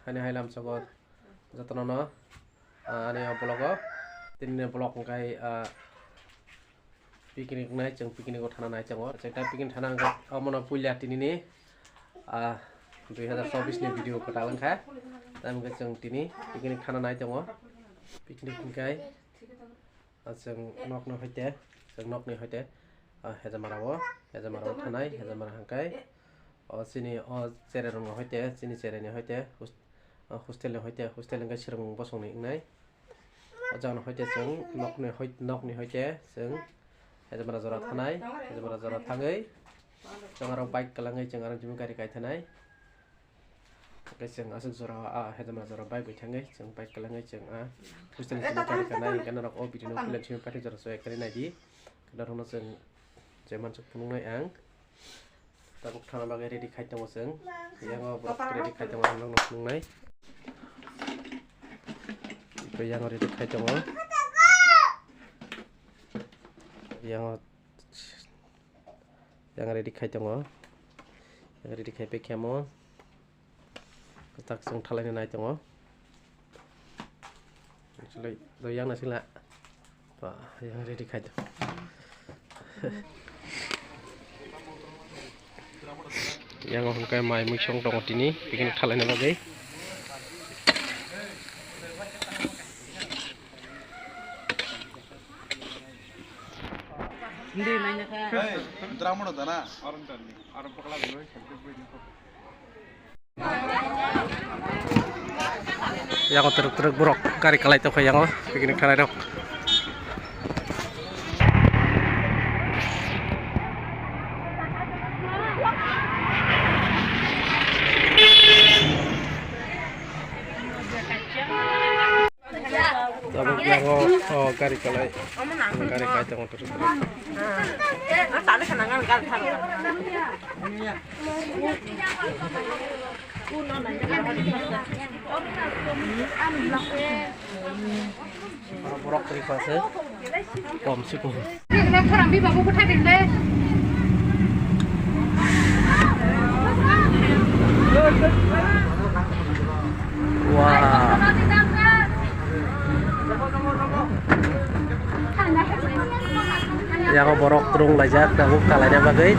hani hailam sogor jatono ani blogo tinne blog kai picnic nai jeng picnic thana nai jango jeta picnic thana amona pulia tinini 2024 ni video katalan kha tam ga jeng tini picnic thana nai jango picnic kai jeng nok no hoite jeng nok ni hoite hejamarawo thanai hejamara hangkai sini chere rong hoite sini chere ni hoite hostel ni sirong bosong ni nai ajang hoite jeng nok ni hoite jeng hejamara jora thanai hejamara jora thangai jangarong bike kalangai jangarong jimi gari kai thanai jeng asuk jora hejamara jora bike bai thangai jeng bike kalangai jeng hostel ni gari kanai kana rok video no plan chimi pati jora soe kari nai di kana rong jeng jeman suk punungai ang tabuk thana bagai ready khai tong jeng yang ready khai tong nang punungai ko yang ready khai tong yang ready khai tong yang ready khai pe khamo tak sung thalai nai tong actually do yang na sila pa yang ready khai tong yang hongkai mai muisong dong tini bikin thalai na bagai hindi nanya ka drama do na aron pakla boi yang truk buruk kari kalai to yang bikin thalai dok tabuk yang kari kalai tong terus tadi kenangan kan buruk dari fase pom siku wah yang borok terung lajak dah kalanya bagai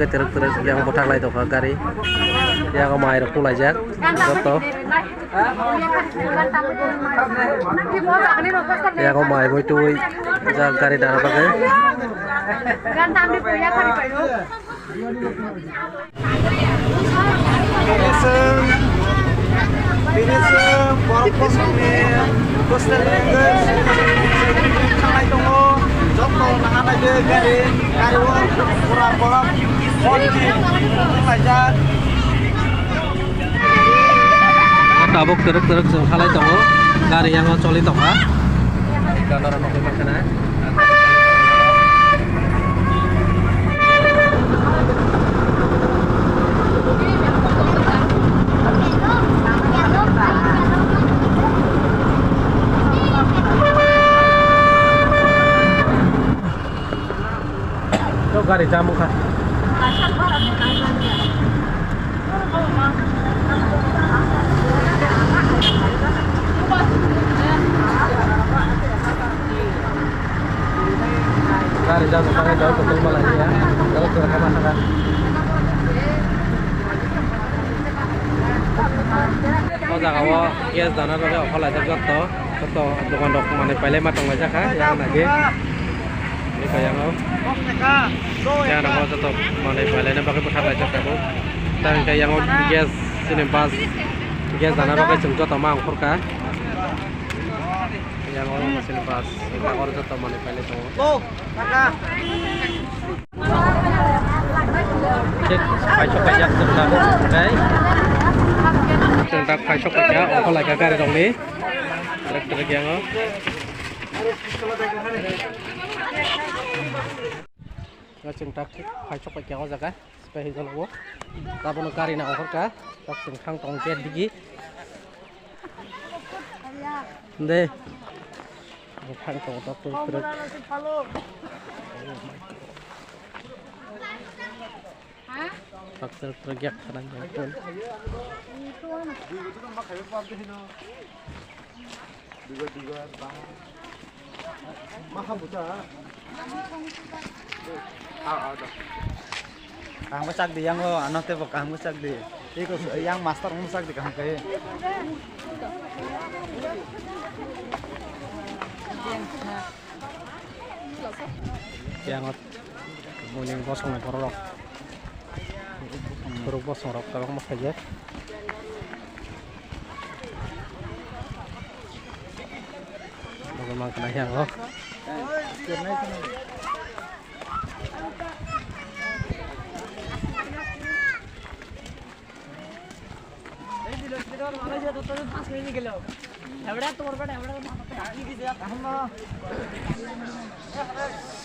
terus yang botang lai to gari yang mai rok lajak foto yang mai boy tuh jak gari dah bagai Binisem borok posone hostel language sangai tongo jokno nangan aja gari kurang bolak konji pajak tabuk terus halai tongo gari yang coli tonga kana ron nok makana gari jamu kah gari jamu pakai jauh betul malah ya kalau kurang masakan mau jangan mau yes dana bagai olah aja joto dengan dok mana pilih matang aja kah yang lagi ini kayak mau yang nak joto mana pilih nak pakai putar aja kamu dan kayak yang gas sini pas gas dana bagai jenggot atau mau kurka yang orang mesin pas kita orang joto mana pilih tuh cek pajak sedang okay tentang pajak aja apa lagi gari dong nih truk yang ngaceng tak pajak aja apa jaga supaya hilang gua tapi nukari nak orang kah tak sengkang tongket digi deh bukan tongkat truk rak tergiak kanan pun. Kang masak di yang lo anak teh kang masak di. Iko yang master masak di kang kae. Yang muning bosong borok. Borok bosong rok kalau mau saja. Memang kena yang loh.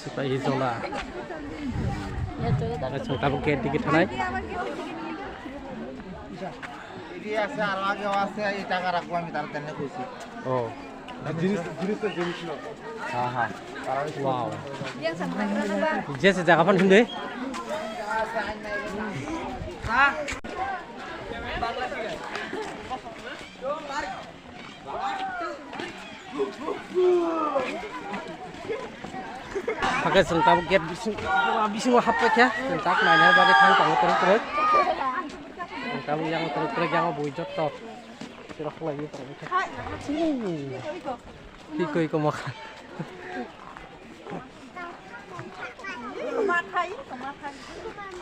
Supaya hijau lah. Macam kamu kayak dikit naik. Ini asal lagi wase ita karak gua minta tanya kusi. Oh. Jenis lo. Haha. Wow. Dia sejak kapan hindi? Pakai sentak get bising wah apa ya? Sentak mainnya bagi tang terus. Kamu yang terus yang bujot toh. Sirak lagi terus. Iko makan.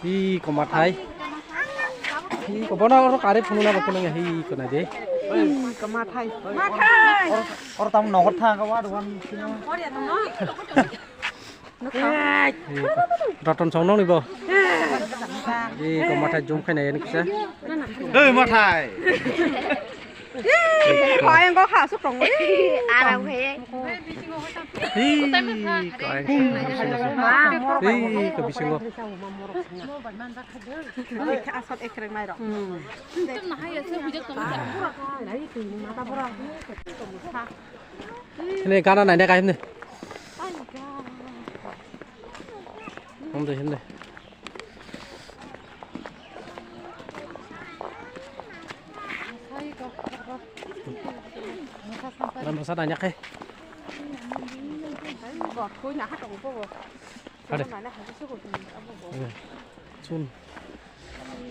Hi komatai. Hi ko bona orang karib phunu na bakunang hi ko na je. Komatai. Orang tamu nongol thang kawan wan sini. Raton song nong ni bo. Hi komatai jom khai này ni kisa. Matai. Có em có khảo xúc rồng ấy. À đâu thế. Hi ko ai. Hi ko bising go. Asal ekran mai rồi. Này cái này đây cái này. Không được này. Làm sao đánh nhắc ấy? Gọt khối nhà hát rồng vô. Đây. Chun.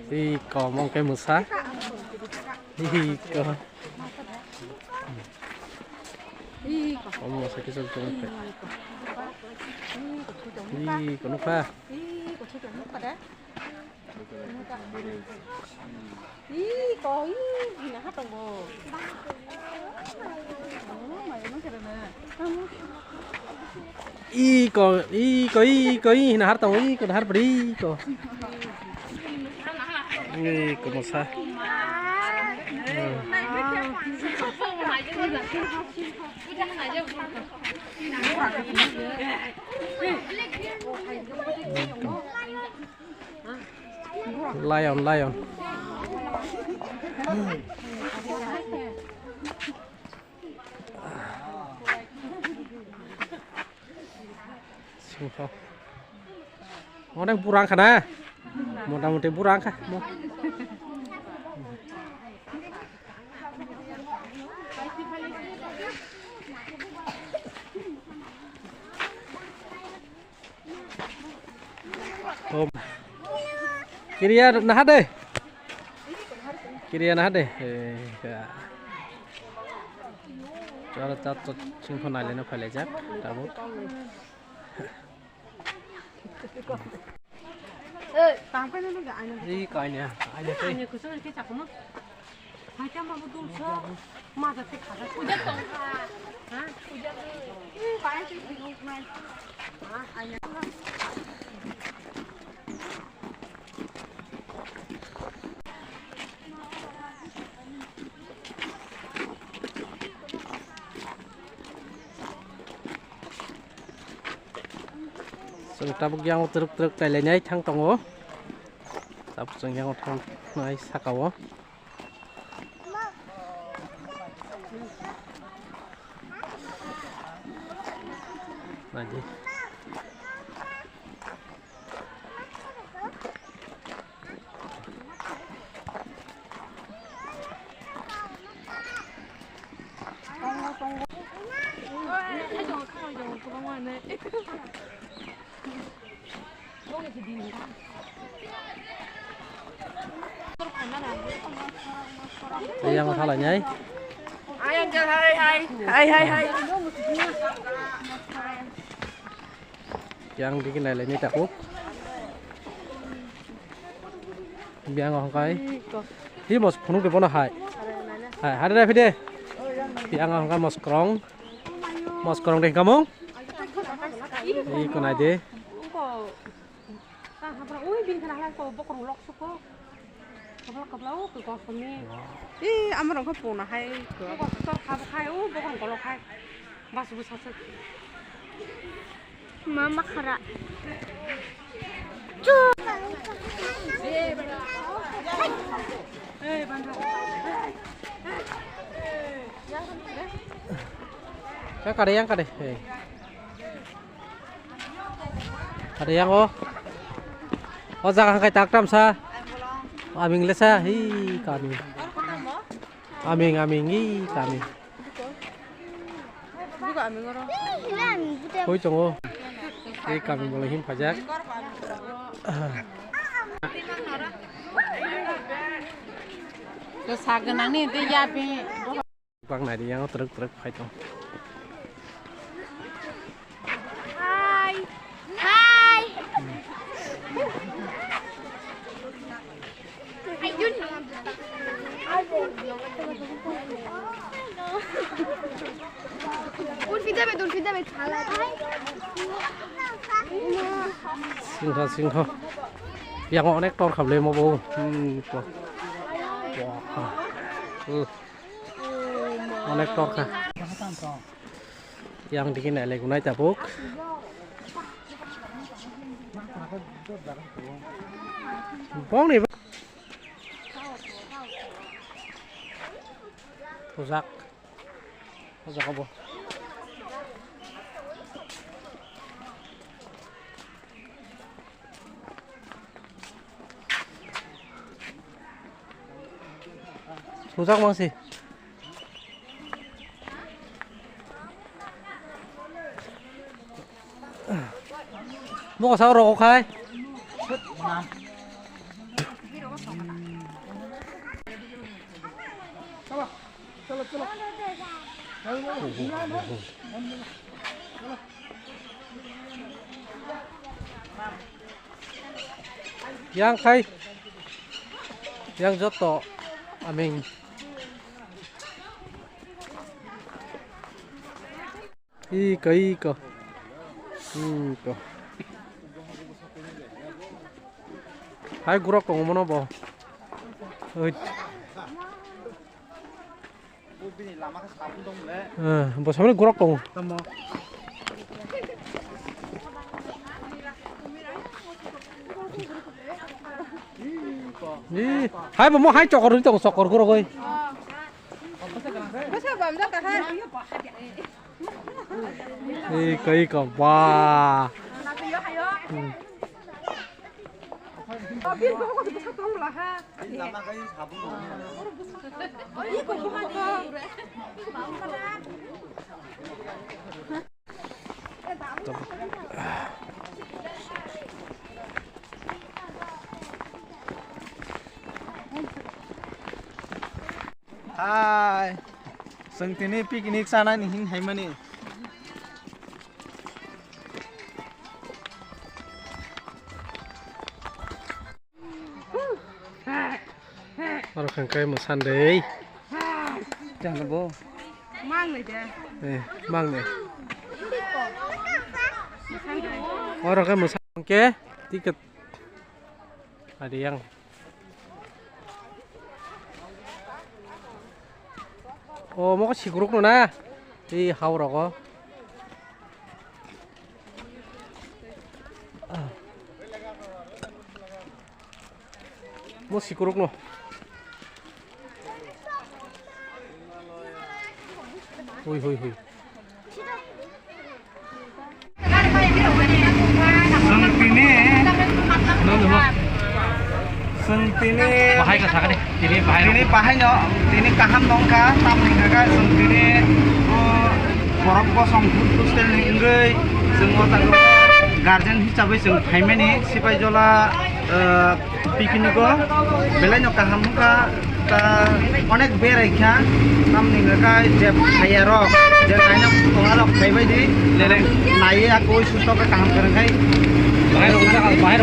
Đi có mong cái một sát. Đi có. Có một cái chân chung phải. Đi có nước pha. Có nhà hát rồng vô. I nahar tau I ko nahar beri ko. Ini ko masa. Lion. Mau đang burang kana? Mau đang mau burang kah? Mau. Om. Kiriya nahat deh. Kiriya nahat deh. Cara cat singkon này lên nó phải lấy giáp,tabut. Tang pa na nga ano. Di kain ya. Ay dito. Ano ko sa kita ko mo. Hay ta mo dul sa. Ma da te khada. Puja tong ka. Ha? Puja. Pae ti pinuk man. Ha? Anya. Tabuk yang truk tay lên nhảy thang tông ó. Tabuk yang thang này sa cầu ó. Này đi. Yang salah nyai. Ayang ke hai. Yang bikin lele ini takut. Biar nggak kai. Ini mau penuh di mana hai? Hai, ada deh video. Biar nggak kai mau scroll deh kamu. Ini kon aja. 아무런 거 보나 할 그거 가봐요 뭐가 걸로 할 마스 부사서 Mama kara. Cái cà đen cà đi. Cà đen ô. Ô ra cái tạc trăm sa. Mình lên xa hi cà mình. Mình hi cà mình. 누가 안 먹어라 Cuối chung ô. Cái cà mình boleh him pajak. 저 작은 안에 내 야비 Quang này đi ăn trật phải không? Hai. Hai. Ayun. উঠি যাবে খালা সিংহ yang অনেক টন খাবলে মবো অনেক টন খা yang bikin lele gunai cabuk bong nih rusak apa rusak bang sih mua sao rồi khai yang khai yang jatuh amin 이거 hai gurak kong mana bo 뭐 사면 구락 kong 이 hai 뭐 hai cokor itu cokor gurak oi 이거 와 Hai, sengtini piknik sana nih, hai mani. 바로 가까이 뭐 산대. Jangan bo. mang này kìa 네, 막네. 바로 가까이 뭐 산게. 티켓. Ada yang 뭐가 시끄럽구나. 이 하우라고. 뭐 시끄럽노. 호이. Sengtini. Bahaya ke sana deh. Ini bahaya. Ini bahaya, ini kaham dongka, tam nih sengtini. Borok kosong putus tel nih, semua tanggung. Guardian हिसाबै जों फाइमानि सिपाइजला पिकनिको बेलायनो काहामुका ता अनेक बेरायखा नामनि नका जे फायारक जे नायना फुङारक फाइबायदि लेरे नाये आको सुस्तका काहाम करखाय बाहेर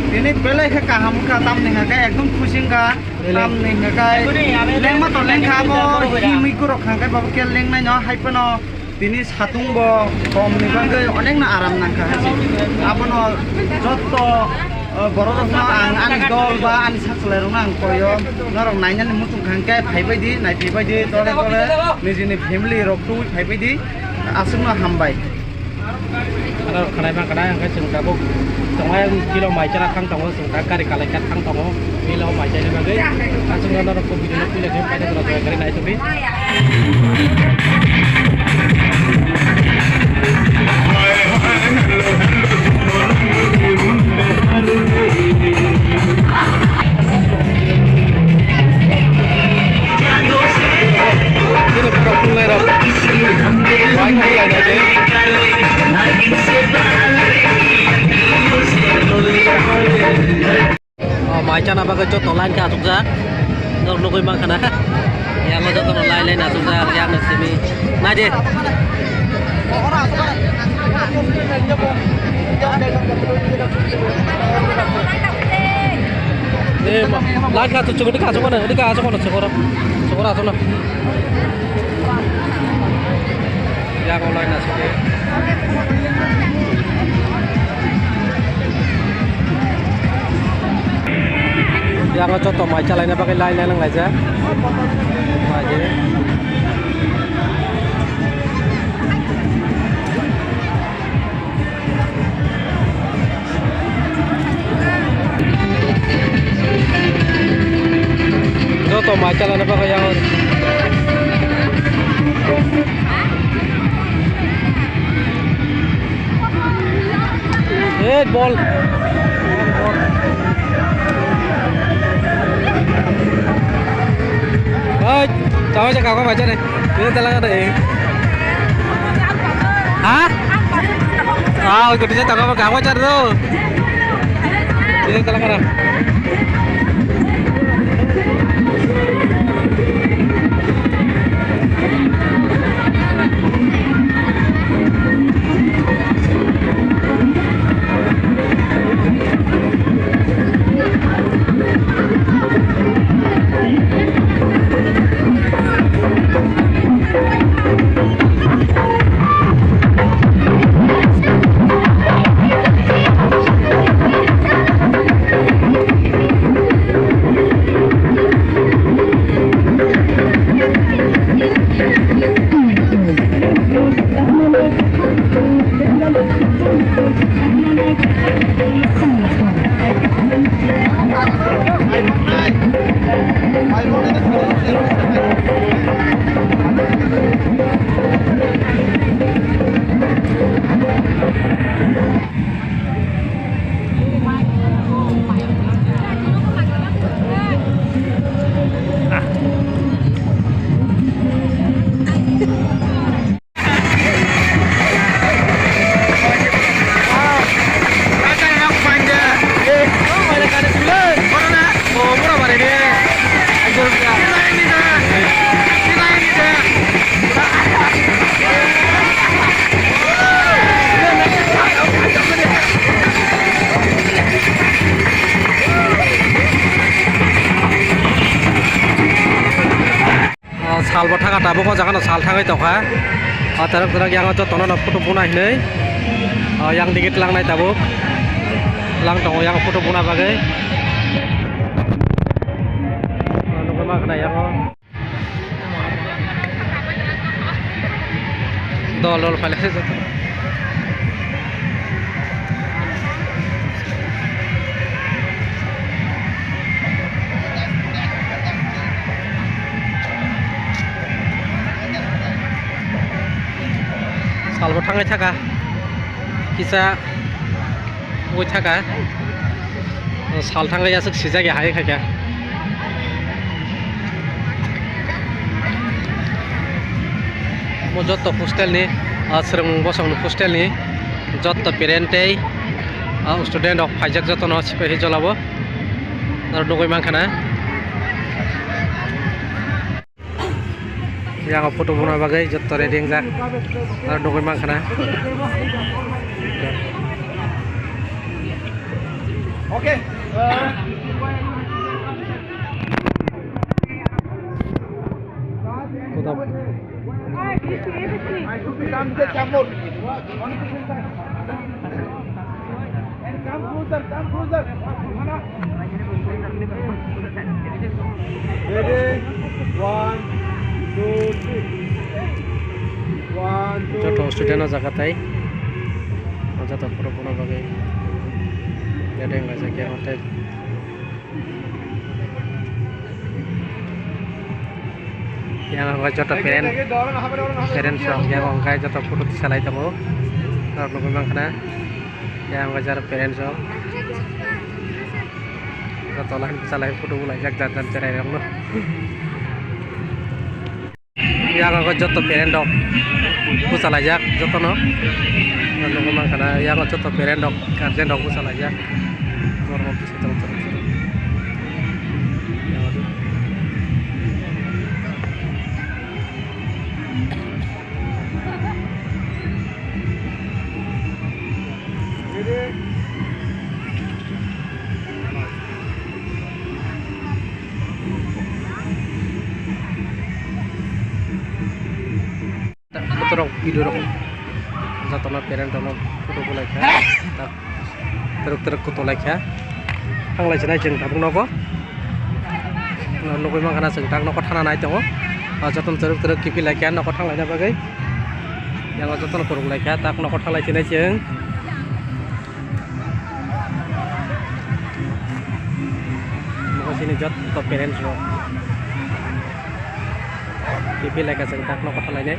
ini belai ke kahamuka tam nih kayak एकदम खुशिंगा tam nih kayak leng mah to leng kabo himi kurok kayak bawa kel leng nanya hype no ini satung bo kom nih kan kayak onek na aram nangka sih apa no joto borok no an dol ba an saklerung nang koyo norok nanya nih mutung kayak hype di naik hype di tole nih sini family rok tu hype di asum no hambai ada kenai mah kenai yang kecil kabuk tengah kilo macam kang tengah sungka kari kalekat kang tengah kilo macam ni bagai langsung orang kopi dulu pilih dia pada terus kari naik tu bi ini berapa mulai rok banyak ada deh macam apa kecot online ka suksa ngor nukui makana yang lo jatuh online na suksa yang nasimi nah deh lain ka tuh cukup dikasih mana syukur asal yang online nasimi yang contoh macam lainnya pakai lain aja aja contoh macam lainnya pakai yang ball cháu cho cào các bạn chơi này chúng ta đang đợi hả cái đi tao các bạn chơi đâu ini kita đang salba thanga tabo ko jagano sal thangai toka tarak tarak yang to tono photo puna hinai yang dikit lang nai tabo lang tongo yang photo puna bagai nuko ma kana yang dol pale salbo thangai thaka kisa oi thaka sal thangai asuk sijage hai khaika mo joto hostel ni asrang bosong hostel ni যত পেরেন্টেই student of ফাইজাক যতন সিপাহি জ্বলাব আর নগৈ মাংখানা yang foto muna bagai jotto reading jak ar nogoi mangkhana Oke. joto student jagatai joto foto muna bagai reading jak yang hotel yang angka joto parents yang angka joto foto disalai tamo ar nogoi mangkhana yang angka jar parents joto lain disalai foto mulai jak jan cerai rong no yang angka joto parents dok busalai jak joto no ar nogoi mangkhana yang angka joto parents dok guardian dok busalai jak normal situ Terus video rok jatuh na parent na foto ko like terus ko to like ya ang lai chana jeng tabung no ko no ko mang kana seng tang no ko thana nai tong jatuh terus kipi like ya no ko thang lai na bagai yang jatuh ko like ya tak no ko thang lai chana jeng no sini jatuh parents ro kipi like seng tak no ko thang lai ne